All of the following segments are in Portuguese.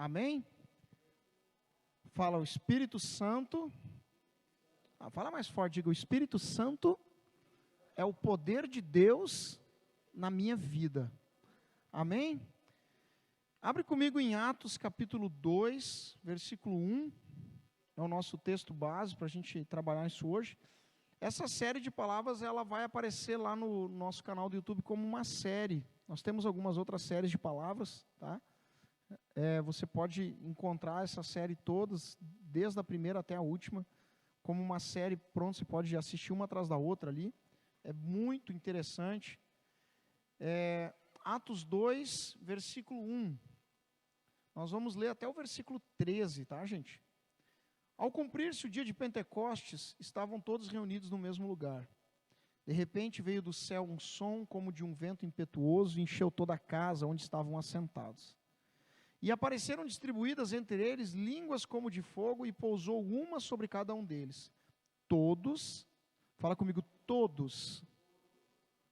Amém? Fala o Espírito Santo. Fala mais forte, diga: o Espírito Santo é o poder de Deus na minha vida. Amém? Abre comigo em Atos capítulo 2, versículo 1. É o nosso texto base para a gente trabalhar isso hoje. Essa série de palavras, ela vai aparecer lá no nosso canal do YouTube como uma série. Nós temos algumas outras séries de palavras, tá? Você pode encontrar essa série todas, desde a primeira até a última, como uma série, pronto, você pode assistir uma atrás da outra ali. É muito interessante. Atos 2, versículo 1. Nós vamos ler até o versículo 13, tá, gente? Ao cumprir-se o dia de Pentecostes, estavam todos reunidos no mesmo lugar. De repente veio do céu um som como de um vento impetuoso e encheu toda a casa onde estavam assentados. E apareceram distribuídas entre eles línguas como de fogo e pousou uma sobre cada um deles. Todos, fala comigo, todos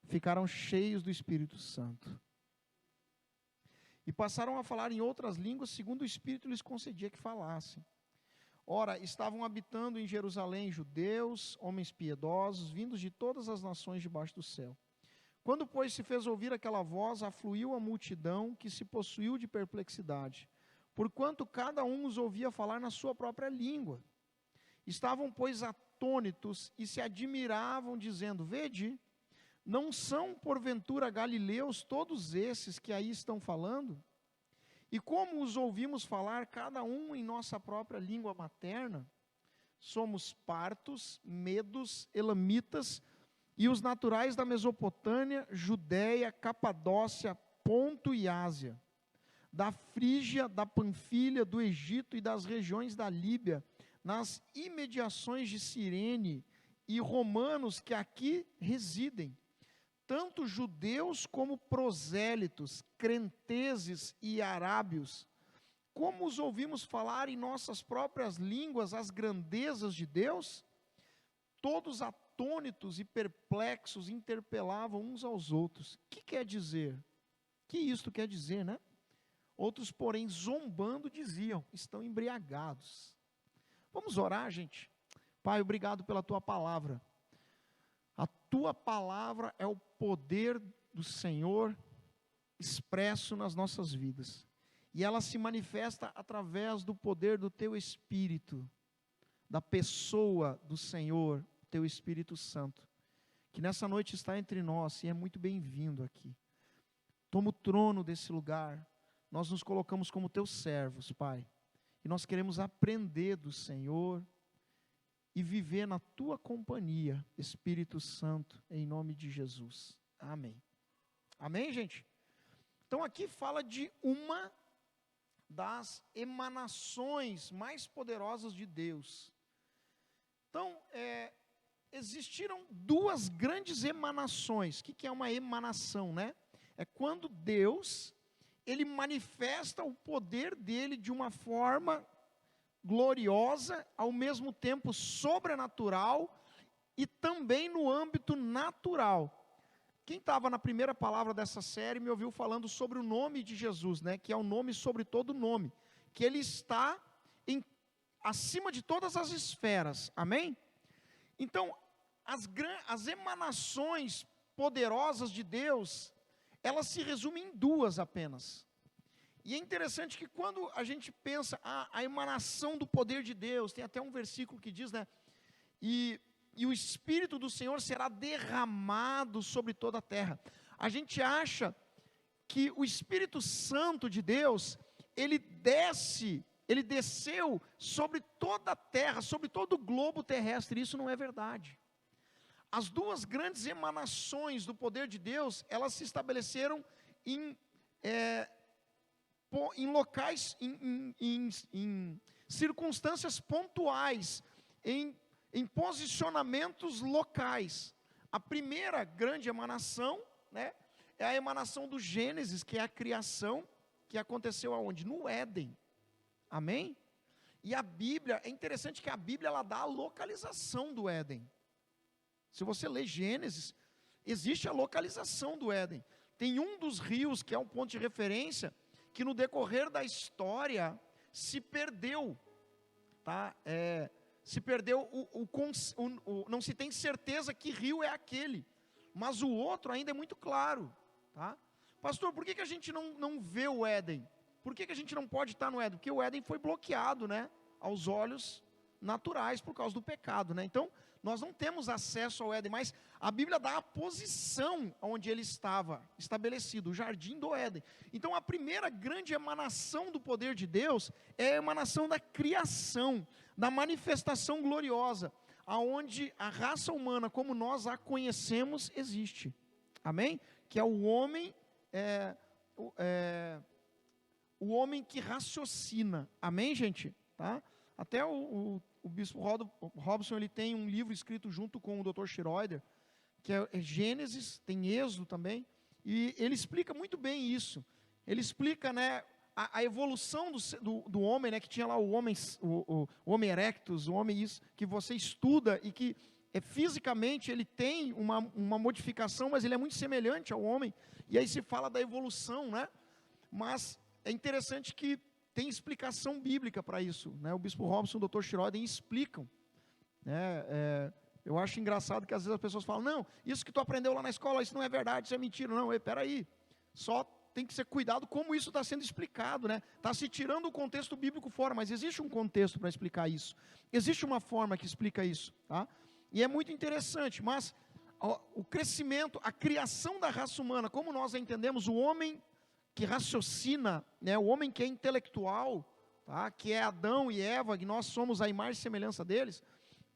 ficaram cheios do Espírito Santo. E passaram a falar em outras línguas, segundo o Espírito lhes concedia que falassem. Ora, estavam habitando em Jerusalém judeus, homens piedosos, vindos de todas as nações debaixo do céu. Quando, pois, se fez ouvir aquela voz, afluiu a multidão, que se possuiu de perplexidade, porquanto cada um os ouvia falar na sua própria língua. Estavam, pois, atônitos e se admiravam, dizendo: Vede, não são porventura galileus todos esses que aí estão falando? E como os ouvimos falar, cada um em nossa própria língua materna? Somos partos, medos, elamitas, e os naturais da Mesopotâmia, Judéia, Capadócia, Ponto e Ásia, da Frígia, da Panfilha, do Egito e das regiões da Líbia, nas imediações de Cirene, e romanos que aqui residem, tanto judeus como prosélitos, crenteses e arábios. Como os ouvimos falar em nossas próprias línguas as grandezas de Deus? Todos atônitos e perplexos interpelavam uns aos outros. O que quer dizer? O que isto quer dizer, né? Outros, porém, zombando, diziam: estão embriagados. Vamos orar, gente? Pai, obrigado pela tua palavra. A tua palavra é o poder do Senhor expresso nas nossas vidas. E ela se manifesta através do poder do teu Espírito, da pessoa do Senhor, teu Espírito Santo, que nessa noite está entre nós e é muito bem-vindo aqui. Toma o trono desse lugar. Nós nos colocamos como teus servos, Pai. E nós queremos aprender do Senhor e viver na tua companhia, Espírito Santo, em nome de Jesus. Amém. Amém, gente? Então aqui fala de uma das emanações mais poderosas de Deus. Então, existiram duas grandes emanações. O que é uma emanação, né? É quando Deus, ele manifesta o poder dele de uma forma gloriosa, ao mesmo tempo sobrenatural e também no âmbito natural. Quem estava na primeira palavra dessa série me ouviu falando sobre o nome de Jesus, né? Que é o nome sobre todo nome, que ele está acima de todas as esferas, amém? Então, as emanações poderosas de Deus, elas se resumem em duas apenas. E é interessante que quando a gente pensa a emanação do poder de Deus, tem até um versículo que diz, né? E o Espírito do Senhor será derramado sobre toda a terra. A gente acha que o Espírito Santo de Deus, ele desceu sobre toda a terra, sobre todo o globo terrestre. Isso não é verdade. As duas grandes emanações do poder de Deus, elas se estabeleceram em locais, em circunstâncias pontuais, em posicionamentos locais. A primeira grande emanação, né, é a emanação do Gênesis, que é a criação, que aconteceu aonde? No Éden. Amém? E a Bíblia, é interessante que a Bíblia, ela dá a localização do Éden. Se você ler Gênesis, existe a localização do Éden. Tem um dos rios, que é um ponto de referência, que no decorrer da história se perdeu, tá? Se perdeu, não se tem certeza que rio é aquele, mas o outro ainda é muito claro, tá? Pastor, por que a gente não vê o Éden? Por que a gente não pode estar no Éden? Porque o Éden foi bloqueado, né, aos olhos naturais por causa do pecado, né? Então, nós não temos acesso ao Éden, mas a Bíblia dá a posição onde ele estava estabelecido, o jardim do Éden. Então, a primeira grande emanação do poder de Deus é a emanação da criação, da manifestação gloriosa, aonde a raça humana, como nós a conhecemos, existe. Amém? Que é o homem, o homem que raciocina. Amém, gente? Tá? Até o bispo Robson, ele tem um livro escrito junto com o Dr. Schroeder, que é Gênesis, tem Êxodo também, e ele explica muito bem isso. Ele explica, né, a evolução do homem, né, que tinha lá o homem erectus, o homem isso, que você estuda e que fisicamente ele tem uma modificação, mas ele é muito semelhante ao homem, e aí se fala da evolução, né? Mas é interessante que tem explicação bíblica para isso, né? O bispo Robson e o Dr. Schroeder explicam, né? Eu acho engraçado que às vezes as pessoas falam, não, isso que tu aprendeu lá na escola, isso não é verdade, isso é mentira. Não, espera aí, só tem que ser cuidado como isso está sendo explicado, né? Está se tirando o contexto bíblico fora, mas existe um contexto para explicar isso, existe uma forma que explica isso, tá? E é muito interessante, mas o crescimento, a criação da raça humana, como nós a entendemos, o homem que raciocina, né, o homem que é intelectual, tá, que é Adão e Eva, que nós somos a imagem e semelhança deles,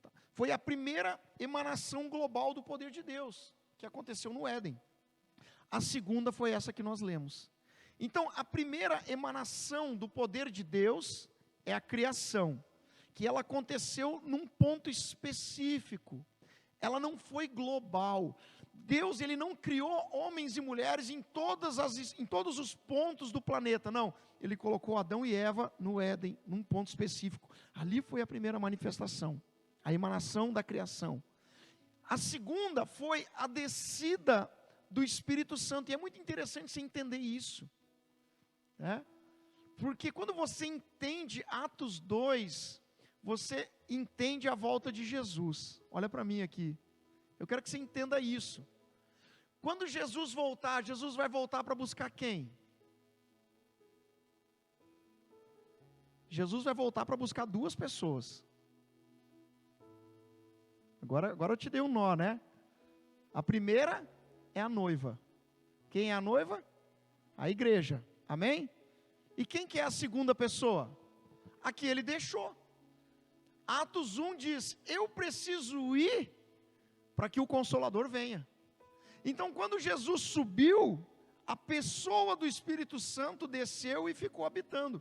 tá, foi a primeira emanação global do poder de Deus, que aconteceu no Éden. A segunda foi essa que nós lemos. Então, a primeira emanação do poder de Deus é a criação, que ela aconteceu num ponto específico, ela não foi global. Deus, ele não criou homens e mulheres em todos os pontos do planeta, não. Ele colocou Adão e Eva no Éden, num ponto específico. Ali foi a primeira manifestação, a emanação da criação. A segunda foi a descida do Espírito Santo, e é muito interessante você entender isso, né? Porque quando você entende Atos 2, você entende a volta de Jesus. Olha para mim aqui, eu quero que você entenda isso. Quando Jesus voltar, Jesus vai voltar para buscar quem? Jesus vai voltar para buscar duas pessoas. Agora eu te dei um nó, né? A primeira é a noiva. Quem é a noiva? A igreja. Amém? E quem que é a segunda pessoa? A que ele deixou. Atos 1 diz, eu preciso ir para que o Consolador venha. Então, quando Jesus subiu, a pessoa do Espírito Santo desceu e ficou habitando.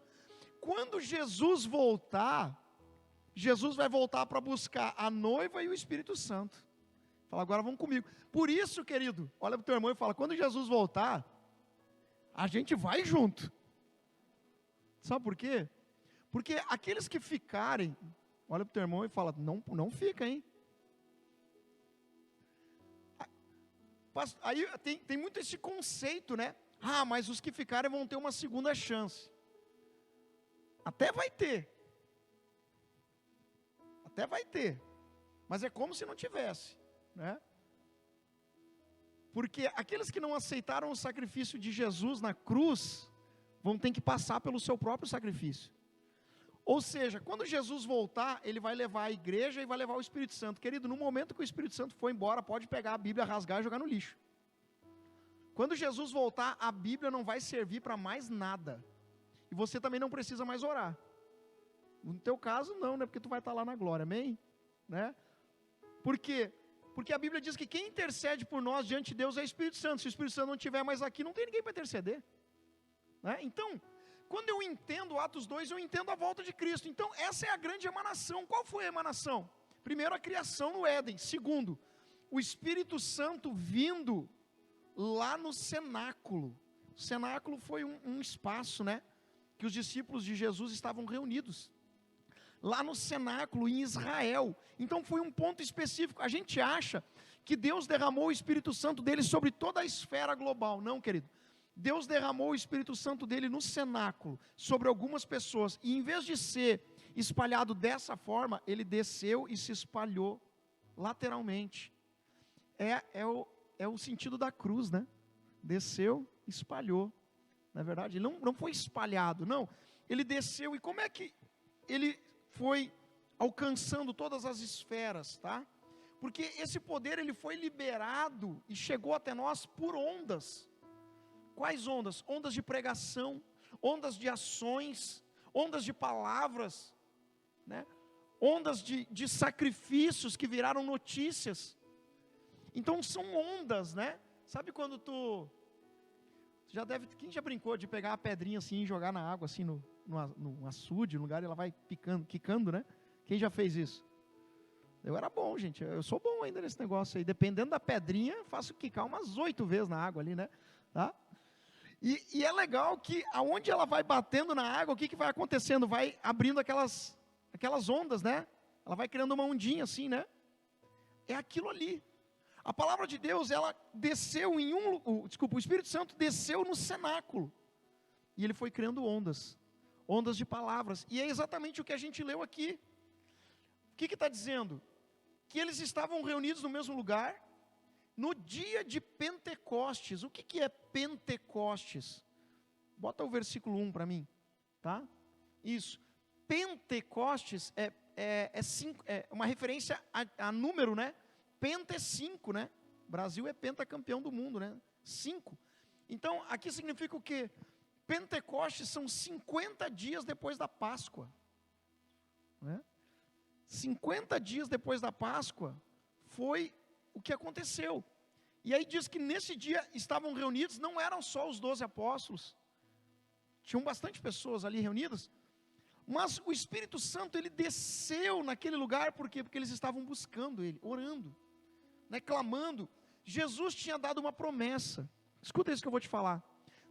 Quando Jesus voltar, Jesus vai voltar para buscar a noiva e o Espírito Santo. Fala, agora vamos comigo. Por isso, querido, olha para o teu irmão e fala, quando Jesus voltar, a gente vai junto. Sabe por quê? Porque aqueles que ficarem, olha para o teu irmão e fala, não fica, hein? Aí tem muito esse conceito, né? Ah, mas os que ficarem vão ter uma segunda chance. Até vai ter. Até vai ter. Mas é como se não tivesse, né? Porque aqueles que não aceitaram o sacrifício de Jesus na cruz, vão ter que passar pelo seu próprio sacrifício. Ou seja, quando Jesus voltar, ele vai levar a igreja e vai levar o Espírito Santo. Querido, no momento que o Espírito Santo for embora, pode pegar a Bíblia, rasgar e jogar no lixo. Quando Jesus voltar, a Bíblia não vai servir para mais nada. E você também não precisa mais orar. No teu caso não, né? Porque tu vai estar lá na glória, amém? Né? Por quê? Porque a Bíblia diz que quem intercede por nós diante de Deus é o Espírito Santo. Se o Espírito Santo não estiver mais aqui, não tem ninguém para interceder, né? Então, quando eu entendo Atos 2, eu entendo a volta de Cristo. Então, essa é a grande emanação. Qual foi a emanação? Primeiro, a criação no Éden. Segundo, o Espírito Santo vindo lá no cenáculo. O cenáculo foi um espaço, né, que os discípulos de Jesus estavam reunidos. Lá no cenáculo, em Israel. Então, foi um ponto específico. A gente acha que Deus derramou o Espírito Santo dele sobre toda a esfera global. Não, querido. Deus derramou o Espírito Santo dele no cenáculo, sobre algumas pessoas, e em vez de ser espalhado dessa forma, ele desceu e se espalhou lateralmente. É o sentido da cruz, né? Desceu, espalhou. Na verdade, ele não foi espalhado, não. Ele desceu, e como é que ele foi alcançando todas as esferas, tá? Porque esse poder, ele foi liberado e chegou até nós por ondas. Quais ondas? Ondas de pregação, ondas de ações, ondas de palavras, né? Ondas de sacrifícios que viraram notícias. Então são ondas, né? Sabe quando quem já brincou de pegar a pedrinha assim e jogar na água assim no açude, no lugar, e ela vai quicando, né? Quem já fez isso? Eu era bom, gente, eu sou bom ainda nesse negócio aí. Dependendo da pedrinha, faço quicar umas 8 vezes na água ali, né? Tá? E é legal que aonde ela vai batendo na água, o que vai acontecendo? Vai abrindo aquelas ondas, né? Ela vai criando uma ondinha assim, né? É aquilo ali. A palavra de Deus, ela desceu o Espírito Santo desceu no cenáculo. E ele foi criando ondas de palavras. E é exatamente o que a gente leu aqui. O que está dizendo? Que eles estavam reunidos no mesmo lugar, no dia de Pentecostes. O que é Pentecostes? Bota o versículo 1 para mim, tá? Isso. Pentecostes é uma referência a número, né? Penta é 5, né? Brasil é pentacampeão do mundo, né? 5. Então, aqui significa o quê? Pentecostes são 50 dias depois da Páscoa, né? 50 dias depois da Páscoa foi o que aconteceu. E aí diz que nesse dia estavam reunidos, não eram só os 12 apóstolos, tinham bastante pessoas ali reunidas, mas o Espírito Santo, ele desceu naquele lugar, por quê? Porque eles estavam buscando ele, orando, né, clamando. Jesus tinha dado uma promessa. Escuta isso que eu vou te falar.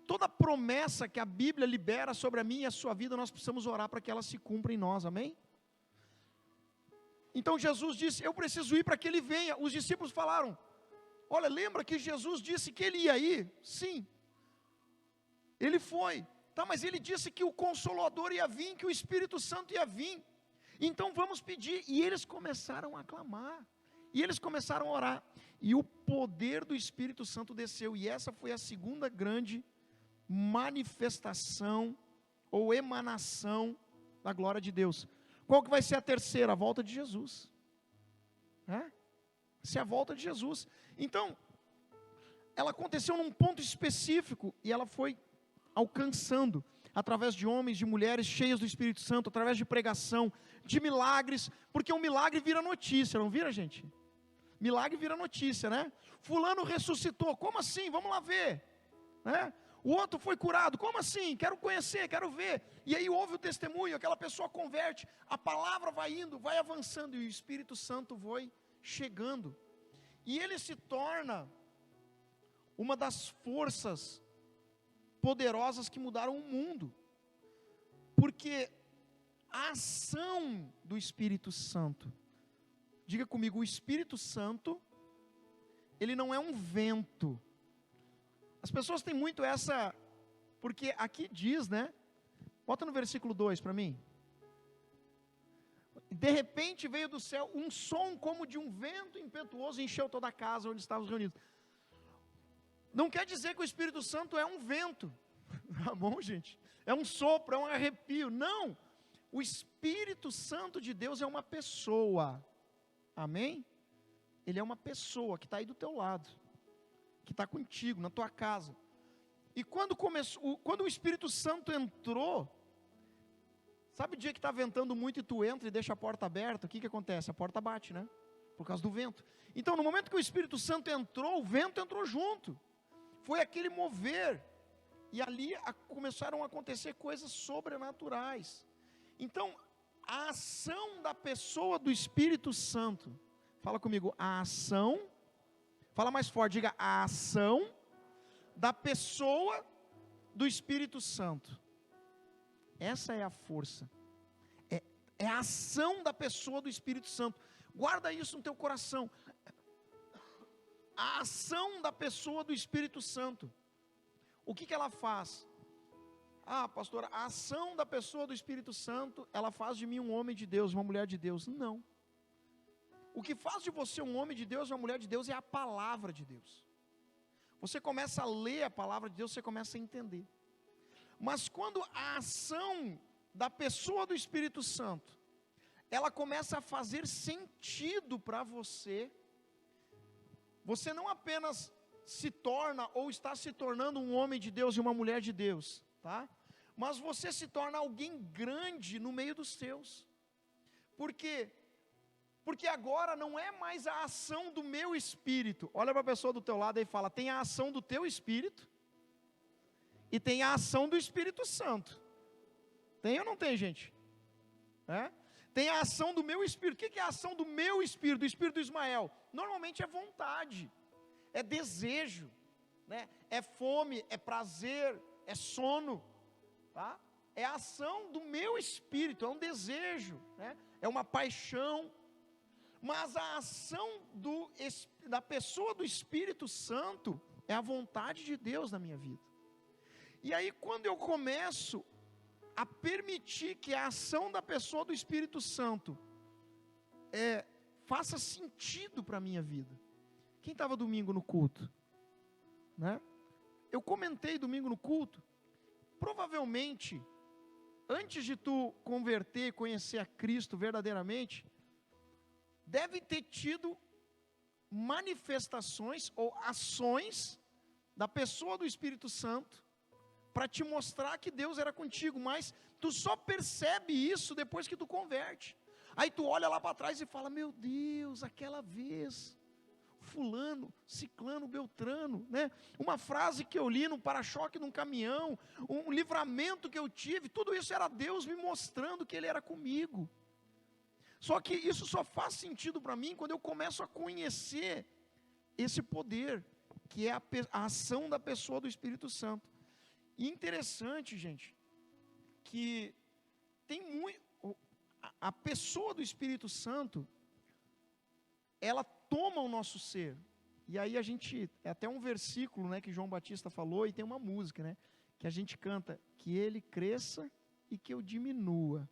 Toda promessa que a Bíblia libera sobre a minha e a sua vida, nós precisamos orar para que ela se cumpra em nós, amém? Então Jesus disse, eu preciso ir para que ele venha. Os discípulos falaram, olha, lembra que Jesus disse que ele ia ir? Sim, ele foi, tá, mas ele disse que o Consolador ia vir, que o Espírito Santo ia vir, então vamos pedir. E eles começaram a clamar, e eles começaram a orar, e o poder do Espírito Santo desceu, e essa foi a segunda grande manifestação, ou emanação da glória de Deus. Qual que vai ser a terceira? A volta de Jesus. Vai ser a volta de Jesus. Então, ela aconteceu num ponto específico, e ela foi alcançando, através de homens, de mulheres cheias do Espírito Santo, através de pregação, de milagres, porque um milagre vira notícia, não vira, gente? Milagre vira notícia, né? Fulano ressuscitou, como assim? Vamos lá ver, né? O outro foi curado, como assim? Quero conhecer, quero ver. E aí houve o testemunho, aquela pessoa converte, a palavra vai indo, vai avançando, e o Espírito Santo foi chegando, e ele se torna uma das forças poderosas que mudaram o mundo, porque a ação do Espírito Santo, diga comigo, o Espírito Santo, ele não é um vento. As pessoas têm muito essa, porque aqui diz, né? Bota no versículo 2 para mim. De repente veio do céu um som como de um vento impetuoso e encheu toda a casa onde estavam reunidos. Não quer dizer que o Espírito Santo é um vento, tá bom, gente? É um sopro, é um arrepio. Não, o Espírito Santo de Deus é uma pessoa, amém? Ele é uma pessoa que está aí do teu lado, que está contigo, na tua casa. E quando o Espírito Santo entrou, sabe o dia que está ventando muito e tu entra e deixa a porta aberta, o que acontece? A porta bate, né? Por causa do vento. Então, no momento que o Espírito Santo entrou, o vento entrou junto. Foi aquele mover, e ali começaram a acontecer coisas sobrenaturais. Então, a ação da pessoa do Espírito Santo, fala comigo, a ação, fala mais forte, diga, a ação da pessoa do Espírito Santo. Essa é a força, é a ação da pessoa do Espírito Santo. Guarda isso no teu coração. A ação da pessoa do Espírito Santo. O que ela faz? Ah, pastora, a ação da pessoa do Espírito Santo, ela faz de mim um homem de Deus, uma mulher de Deus. Não. O que faz de você um homem de Deus, uma mulher de Deus, é a palavra de Deus. Você começa a ler a palavra de Deus, você começa a entender. Mas quando a ação da pessoa do Espírito Santo, ela começa a fazer sentido para você, você não apenas se torna ou está se tornando um homem de Deus e uma mulher de Deus, tá? Mas você se torna alguém grande no meio dos seus. Por quê? Porque agora não é mais a ação do meu espírito. Olha para a pessoa do teu lado e fala: tem a ação do teu espírito e tem a ação do Espírito Santo. Tem ou não tem, gente? Tem a ação do meu espírito. O que é a ação do meu espírito, do espírito do Ismael? Normalmente é vontade, é desejo, né? É fome, é prazer, é sono, tá? É a ação do meu espírito, é um desejo, né? É uma paixão. Mas a ação da pessoa do Espírito Santo é a vontade de Deus na minha vida. E aí quando eu começo a permitir que a ação da pessoa do Espírito Santo faça sentido para a minha vida. Quem estava domingo no culto? Né? Eu comentei domingo no culto, provavelmente, antes de tu converter, conhecer a Cristo verdadeiramente, deve ter tido manifestações ou ações da pessoa do Espírito Santo para te mostrar que Deus era contigo, mas tu só percebe isso depois que tu converte. Aí tu olha lá para trás e fala: meu Deus, aquela vez, fulano, ciclano, beltrano, né? Uma frase que eu li no para-choque de um caminhão, um livramento que eu tive, tudo isso era Deus me mostrando que Ele era comigo. Só que isso só faz sentido para mim quando eu começo a conhecer esse poder, que é a ação da pessoa do Espírito Santo. E interessante, gente, que tem a pessoa do Espírito Santo, ela toma o nosso ser. E aí é até um versículo, né, que João Batista falou, e tem uma música, né, que a gente canta: que Ele cresça e que eu diminua,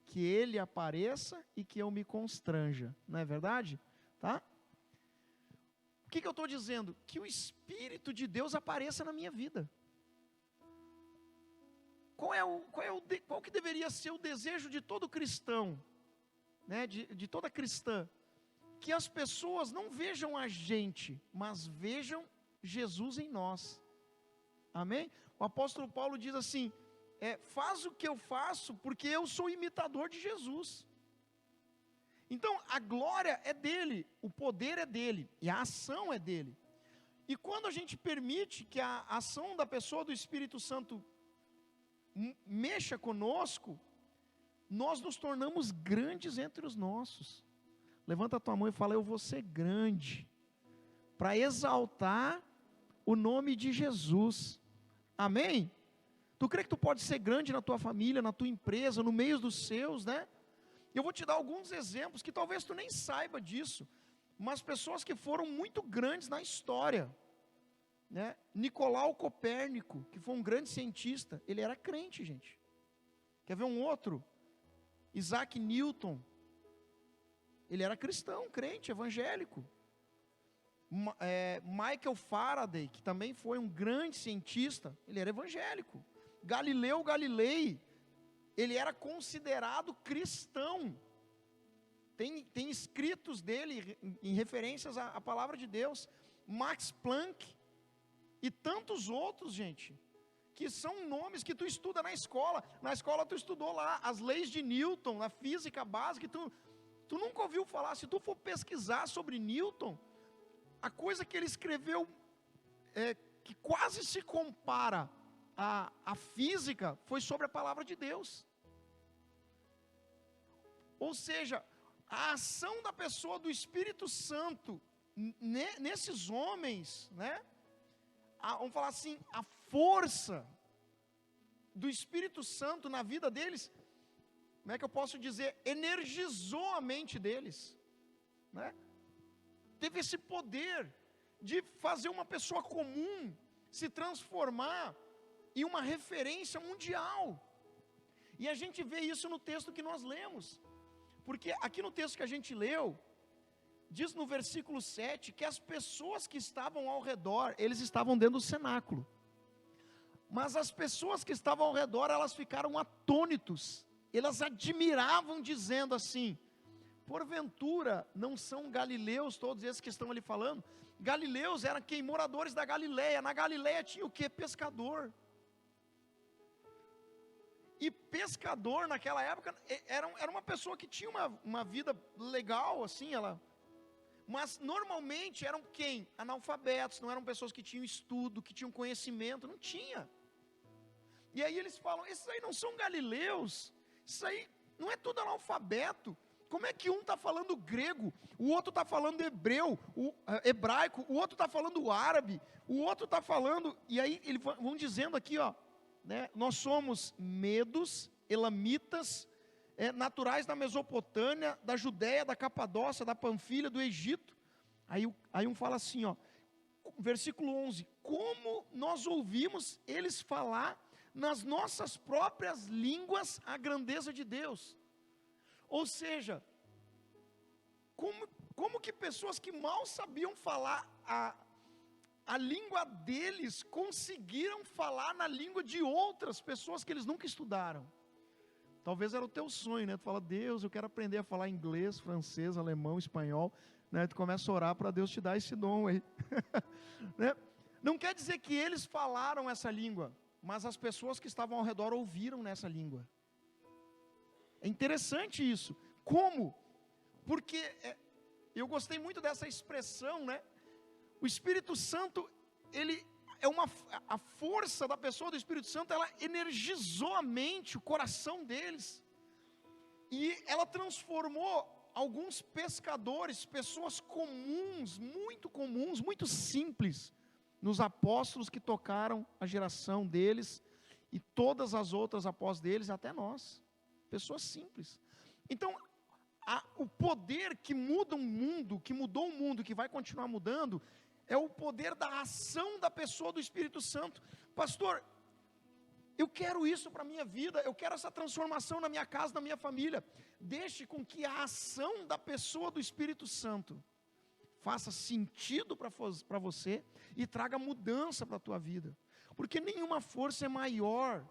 que Ele apareça e que eu me constranja. Não é verdade? Tá? O que eu estou dizendo? Que o Espírito de Deus apareça na minha vida. Qual que deveria ser o desejo de todo cristão, né, de toda cristã? Que as pessoas não vejam a gente, mas vejam Jesus em nós. Amém? O apóstolo Paulo diz assim: faz o que eu faço, porque eu sou imitador de Jesus. Então a glória é dele, o poder é dele, e a ação é dele. E quando a gente permite que a ação da pessoa do Espírito Santo mexa conosco, nós nos tornamos grandes entre os nossos. Levanta a tua mão e fala: eu vou ser grande, para exaltar o nome de Jesus. Amém? Tu crê que tu pode ser grande na tua família, na tua empresa, no meio dos seus, né? Eu vou te dar alguns exemplos, que talvez tu nem saiba disso, mas pessoas que foram muito grandes na história, né? Nicolau Copérnico, que foi um grande cientista, ele era crente, gente. Quer ver um outro? Isaac Newton, ele era cristão, crente, evangélico. Michael Faraday, que também foi um grande cientista, ele era evangélico. Galileu Galilei, ele era considerado cristão. Tem escritos dele em referências à palavra de Deus. Max Planck e tantos outros, gente, que são nomes que tu estuda na escola. Na escola tu estudou lá as leis de Newton, na física básica, tu nunca ouviu falar. Se tu for pesquisar sobre Newton, a coisa que ele escreveu, que quase se compara à física, foi sobre a palavra de Deus. Ou seja, a ação da pessoa do Espírito Santo, nesses homens, né? Vamos falar assim, a força do Espírito Santo na vida deles, como é que eu posso dizer? Energizou a mente deles, né? Teve esse poder de fazer uma pessoa comum se transformar em uma referência mundial. E a gente vê isso no texto que nós lemos. Porque aqui no texto que a gente leu, diz no versículo 7, que as pessoas que estavam ao redor, eles estavam dentro do cenáculo. Mas as pessoas que estavam ao redor, elas ficaram atônitos. Elas admiravam, dizendo assim: porventura não são galileus todos esses que estão ali falando? Galileus eram quem? Moradores da Galileia. Na Galileia tinha o que? Pescador. E pescador naquela época era uma pessoa que tinha uma vida legal, assim, mas normalmente eram quem? Analfabetos, não eram pessoas que tinham estudo, que tinham conhecimento, não tinha. E aí eles falam: esses aí não são galileus, isso aí não é tudo analfabeto. Como é que um está falando grego, o outro está falando hebraico, o outro está falando árabe, o outro está falando... E aí eles vão dizendo aqui, ó, né, nós somos medos, elamitas, naturais da Mesopotâmia, da Judéia, da Capadócia, da Panfilha, do Egito. Aí um fala assim, ó, versículo 11: como nós ouvimos eles falar nas nossas próprias línguas a grandeza de Deus. Ou seja, como que pessoas que mal sabiam falar a língua deles conseguiram falar na língua de outras pessoas que eles nunca estudaram? Talvez era o teu sonho, né? Tu fala: Deus, eu quero aprender a falar inglês, francês, alemão, espanhol, né? Tu começa a orar para Deus te dar esse dom aí. Né? Não quer dizer que eles falaram essa língua, mas as pessoas que estavam ao redor ouviram nessa língua. É interessante isso. Como? Porque eu gostei muito dessa expressão, né? O Espírito Santo, ele é a força da pessoa do Espírito Santo, ela energizou a mente, o coração deles, e ela transformou alguns pescadores, pessoas comuns, muito simples, nos apóstolos que tocaram a geração deles, e todas as outras após deles, até nós, pessoas simples. Então, o poder que muda o mundo, que mudou o mundo, que vai continuar mudando, é o poder da ação da pessoa do Espírito Santo. Pastor, eu quero isso para a minha vida, eu quero essa transformação na minha casa, na minha família. Deixe com que a ação da pessoa do Espírito Santo faça sentido para você e traga mudança para a tua vida. Porque nenhuma força é maior.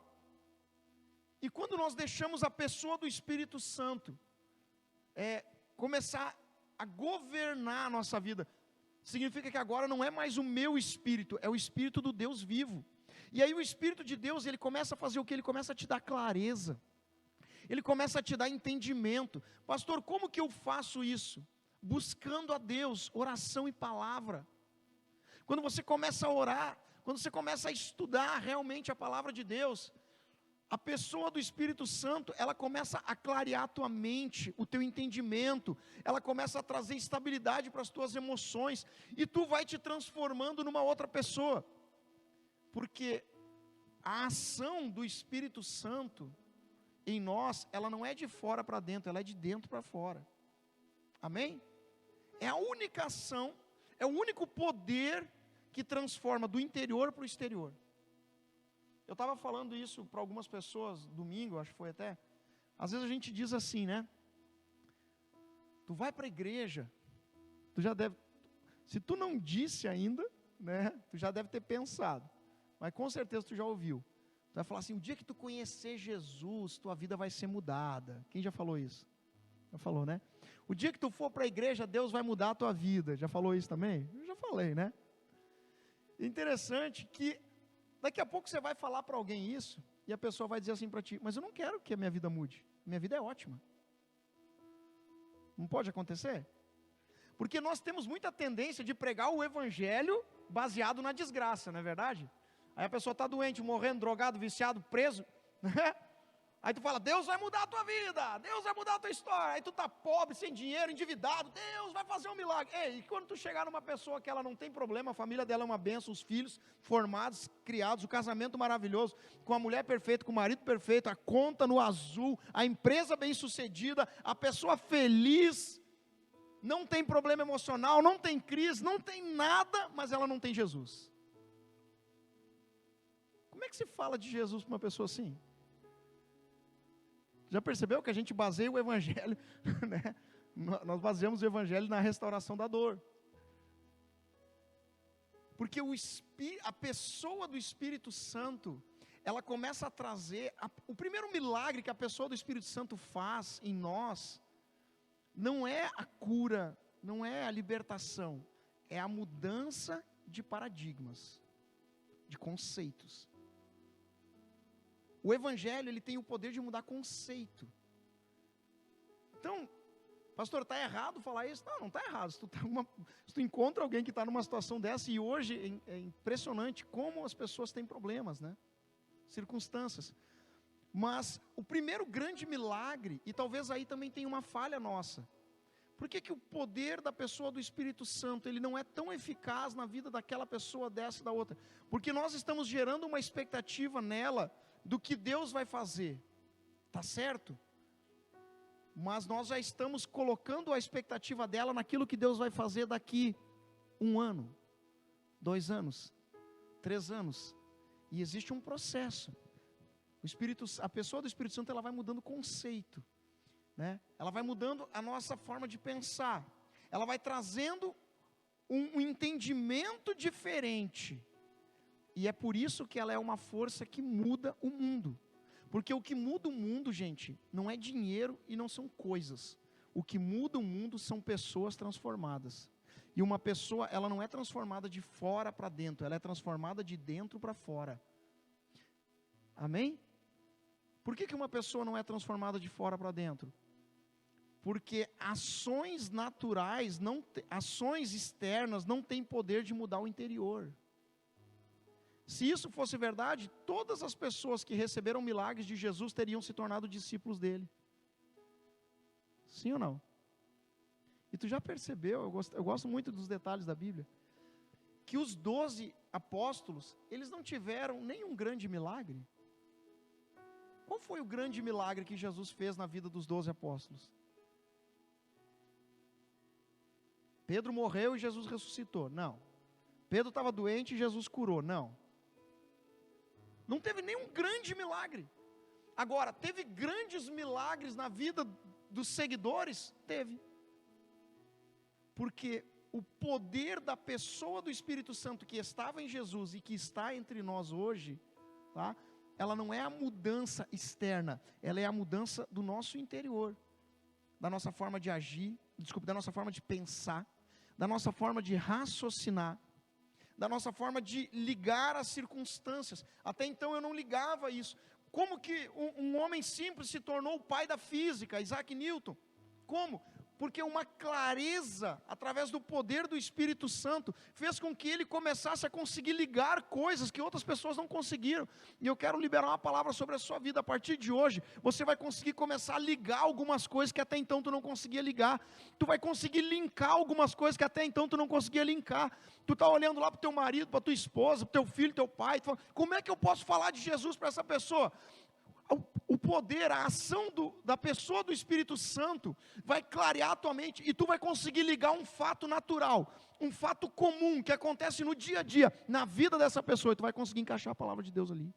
E quando nós deixamos a pessoa do Espírito Santo começar a governar a nossa vida, significa que agora não é mais o meu espírito, é o Espírito do Deus vivo. E aí o Espírito de Deus, ele começa a fazer o que? Ele começa a te dar clareza, ele começa a te dar entendimento. Pastor, como que eu faço isso? Buscando a Deus, oração e palavra. Quando você começa a orar, quando você começa a estudar realmente a palavra de Deus, a pessoa do Espírito Santo, ela começa a clarear a tua mente, o teu entendimento, ela começa a trazer estabilidade para as tuas emoções, e tu vai te transformando numa outra pessoa, porque a ação do Espírito Santo em nós, ela não é de fora para dentro, ela é de dentro para fora. Amém? É a única ação, é o único poder que transforma do interior para o exterior. Eu estava falando isso para algumas pessoas domingo, acho que foi até. Às vezes a gente diz assim, né? Tu vai para a igreja, tu já deve, se tu não disse ainda, né? Tu já deve ter pensado, mas com certeza tu já ouviu. Tu vai falar assim: o dia que tu conhecer Jesus, tua vida vai ser mudada. Quem já falou isso? Já falou, né? O dia que tu for para a igreja, Deus vai mudar a tua vida. Já falou isso também? Eu já falei, né? Interessante que daqui a pouco você vai falar para alguém isso, e a pessoa vai dizer assim para ti: mas eu não quero que a minha vida mude, minha vida é ótima. Não pode acontecer? Porque nós temos muita tendência de pregar o evangelho baseado na desgraça, não é verdade? Aí a pessoa está doente, morrendo, drogado, viciado, preso, né? Aí tu fala: Deus vai mudar a tua vida, Deus vai mudar a tua história. Aí tu está pobre, sem dinheiro, endividado, Deus vai fazer um milagre. Ei, e quando tu chegar numa pessoa que ela não tem problema, a família dela é uma bênção, os filhos formados, criados, o casamento maravilhoso, com a mulher perfeita, com o marido perfeito, a conta no azul, a empresa bem sucedida, a pessoa feliz, não tem problema emocional, não tem crise, não tem nada, mas ela não tem Jesus. Como é que se fala de Jesus para uma pessoa assim? Já percebeu que a gente baseia o Evangelho, né? Nós baseamos o Evangelho na restauração da dor. Porque a pessoa do Espírito Santo, ela começa a trazer, o primeiro milagre que a pessoa do Espírito Santo faz em nós, não é a cura, não é a libertação, é a mudança de paradigmas, de conceitos. O Evangelho, ele tem o poder de mudar conceito. Então, pastor, está errado falar isso? Não, não está errado. Se tu encontra alguém que está numa situação dessa, e hoje é impressionante como as pessoas têm problemas, né? Circunstâncias. Mas o primeiro grande milagre, e talvez aí também tenha uma falha nossa, por que o poder da pessoa do Espírito Santo, ele não é tão eficaz na vida daquela pessoa, dessa e da outra? Porque nós estamos gerando uma expectativa nela, do que Deus vai fazer, tá certo? Mas nós já estamos colocando a expectativa dela naquilo que Deus vai fazer daqui 1 ano, 2 anos, 3 anos, e existe um processo. A pessoa do Espírito Santo, ela vai mudando o conceito, né? Ela vai mudando a nossa forma de pensar, ela vai trazendo um entendimento diferente, e é por isso que ela é uma força que muda o mundo. Porque o que muda o mundo, gente, não é dinheiro e não são coisas. O que muda o mundo são pessoas transformadas. E uma pessoa, ela não é transformada de fora para dentro, ela é transformada de dentro para fora. Amém? Por que uma pessoa não é transformada de fora para dentro? Porque ações naturais, ações externas não têm poder de mudar o interior. Se isso fosse verdade, todas as pessoas que receberam milagres de Jesus teriam se tornado discípulos dele. Sim ou não? E tu já percebeu, eu gosto muito dos detalhes da Bíblia, que os 12 apóstolos, eles não tiveram nenhum grande milagre. Qual foi o grande milagre que Jesus fez na vida dos 12 apóstolos? Pedro morreu e Jesus ressuscitou? Não. Pedro estava doente e Jesus curou? Não. Não teve nenhum grande milagre. Agora, teve grandes milagres na vida dos seguidores? Teve. Porque o poder da pessoa do Espírito Santo que estava em Jesus e que está entre nós hoje, tá? Ela não é a mudança externa, ela é a mudança do nosso interior, da nossa forma de agir, da nossa forma de pensar, da nossa forma de raciocinar, da nossa forma de ligar as circunstâncias. Até então eu não ligava isso. Como que um homem simples se tornou o pai da física, Isaac Newton? Como? Porque uma clareza, através do poder do Espírito Santo, fez com que ele começasse a conseguir ligar coisas que outras pessoas não conseguiram. E eu quero liberar uma palavra sobre a sua vida. A partir de hoje, você vai conseguir começar a ligar algumas coisas que até então tu não conseguia ligar. Tu vai conseguir linkar algumas coisas que até então tu não conseguia linkar. Tu está olhando lá para o teu marido, para a tua esposa, para o teu filho, teu pai. Tu fala, como é que eu posso falar de Jesus para essa pessoa? O poder, a ação da pessoa do Espírito Santo vai clarear a tua mente e tu vai conseguir ligar um fato natural, um fato comum que acontece no dia a dia, na vida dessa pessoa, e tu vai conseguir encaixar a palavra de Deus ali.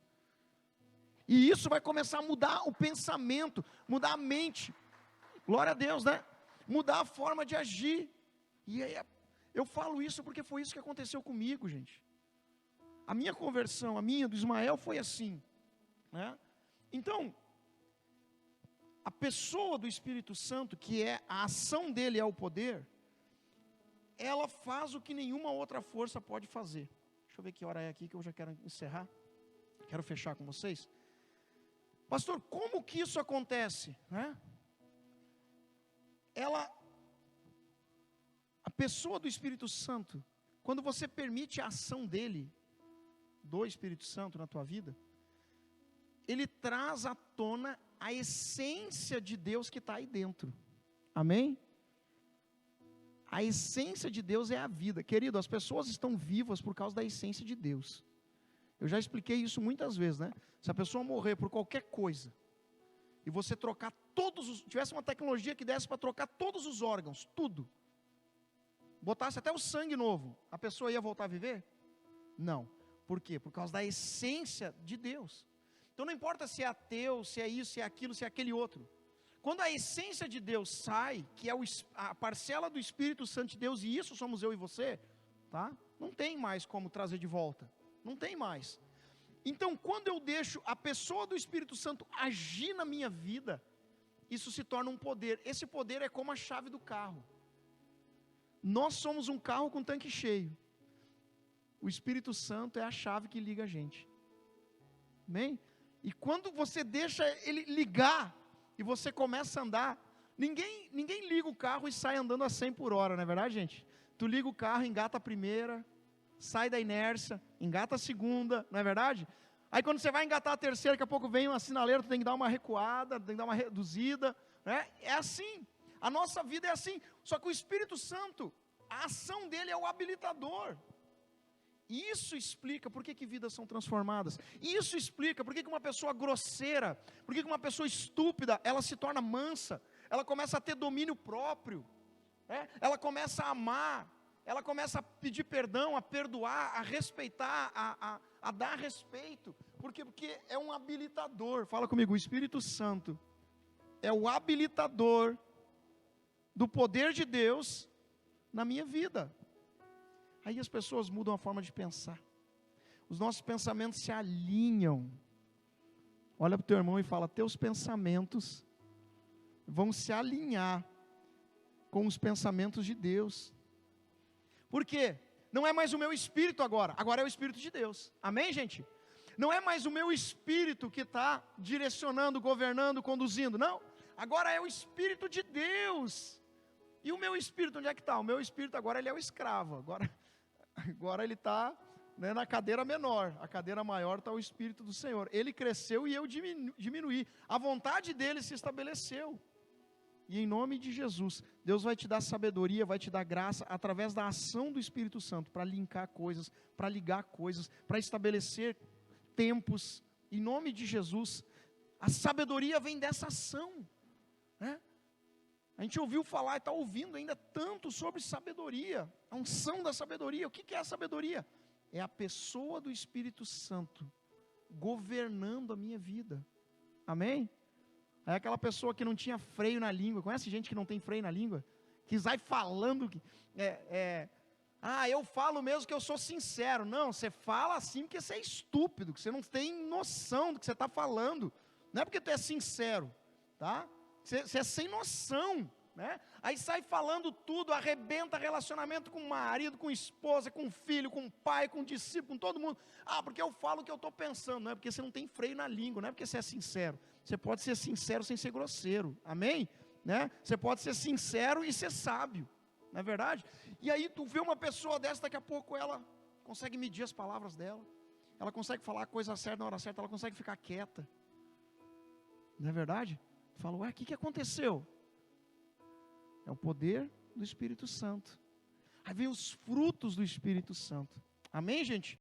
E isso vai começar a mudar o pensamento, mudar a mente, glória a Deus, né? Mudar a forma de agir. E aí, eu falo isso porque foi isso que aconteceu comigo, gente. A minha conversão, a minha do Ismael foi assim, né? Então, a pessoa do Espírito Santo, que é a ação dele é o poder, ela faz o que nenhuma outra força pode fazer. Deixa eu ver que hora é aqui que eu já quero encerrar. Quero fechar com vocês. Pastor, como que isso acontece? Né? A pessoa do Espírito Santo, quando você permite a ação dele, do Espírito Santo na tua vida, ele traz à tona a essência de Deus que está aí dentro. Amém? A essência de Deus é a vida. Querido, as pessoas estão vivas por causa da essência de Deus. Eu já expliquei isso muitas vezes, né? Se a pessoa morrer por qualquer coisa, e você trocar tivesse uma tecnologia que desse para trocar todos os órgãos, tudo, botasse até o sangue novo, a pessoa ia voltar a viver? Não. Por quê? Por causa da essência de Deus. Então não importa se é ateu, se é isso, se é aquilo, se é aquele outro. Quando a essência de Deus sai, que é a parcela do Espírito Santo de Deus, e isso somos eu e você, tá? Não tem mais como trazer de volta. Não tem mais. Então, quando eu deixo a pessoa do Espírito Santo agir na minha vida, isso se torna um poder. Esse poder é como a chave do carro. Nós somos um carro com tanque cheio. O Espírito Santo é a chave que liga a gente. Amém? E quando você deixa ele ligar, e você começa a andar, ninguém liga o carro e sai andando a 100 por hora, não é verdade, gente? Tu liga o carro, engata a primeira, sai da inércia, engata a segunda, não é verdade? Aí quando você vai engatar a terceira, daqui a pouco vem uma sinaleira, tu tem que dar uma recuada, tem que dar uma reduzida, né? É assim, a nossa vida é assim, só que o Espírito Santo, a ação dele é o habilitador. Isso explica por que vidas são transformadas. Isso explica por que uma pessoa grosseira, por que uma pessoa estúpida, ela se torna mansa, ela começa a ter domínio próprio, né? Ela começa a amar, ela começa a pedir perdão, a perdoar, a respeitar, a dar respeito. Por quê? Porque é um habilitador. Fala comigo, o Espírito Santo é o habilitador do poder de Deus na minha vida. Aí as pessoas mudam a forma de pensar. Os nossos pensamentos se alinham. Olha para o teu irmão e fala, teus pensamentos vão se alinhar com os pensamentos de Deus. Por quê? Não é mais o meu espírito agora é o Espírito de Deus. Amém, gente? Não é mais o meu espírito que está direcionando, governando, conduzindo. Não, agora é o Espírito de Deus. E o meu espírito, onde é que está? O meu espírito agora ele é o escravo. Agora ele está, né, na cadeira menor. A cadeira maior está o Espírito do Senhor. Ele cresceu e eu diminuí. A vontade dele se estabeleceu. E em nome de Jesus, Deus vai te dar sabedoria, vai te dar graça, através da ação do Espírito Santo, para linkar coisas, para ligar coisas, para estabelecer tempos. Em nome de Jesus, a sabedoria vem dessa ação, né? A gente ouviu falar e está ouvindo ainda tanto sobre sabedoria, a unção da sabedoria. O que é a sabedoria? É a pessoa do Espírito Santo governando a minha vida. Amém? É aquela pessoa que não tinha freio na língua. Conhece gente que não tem freio na língua? Que vai falando, eu falo mesmo que eu sou sincero. Não, você fala assim porque você é estúpido, que você não tem noção do que você está falando. Não é porque tu é sincero, tá? Você é sem noção, né? Aí sai falando tudo, arrebenta relacionamento com o marido, com a esposa, com o filho, com o pai, com o discípulo, com todo mundo. Porque eu falo o que eu estou pensando. Não é porque você não tem freio na língua, não é porque você é sincero. Você pode ser sincero sem ser grosseiro, amém? Né? Você pode ser sincero e ser sábio, não é verdade? E aí tu vê uma pessoa dessa, daqui a pouco ela consegue medir as palavras dela, ela consegue falar a coisa certa na hora certa, ela consegue ficar quieta, não é verdade? Fala, o que aconteceu? É o poder do Espírito Santo. Aí vem os frutos do Espírito Santo. Amém, gente?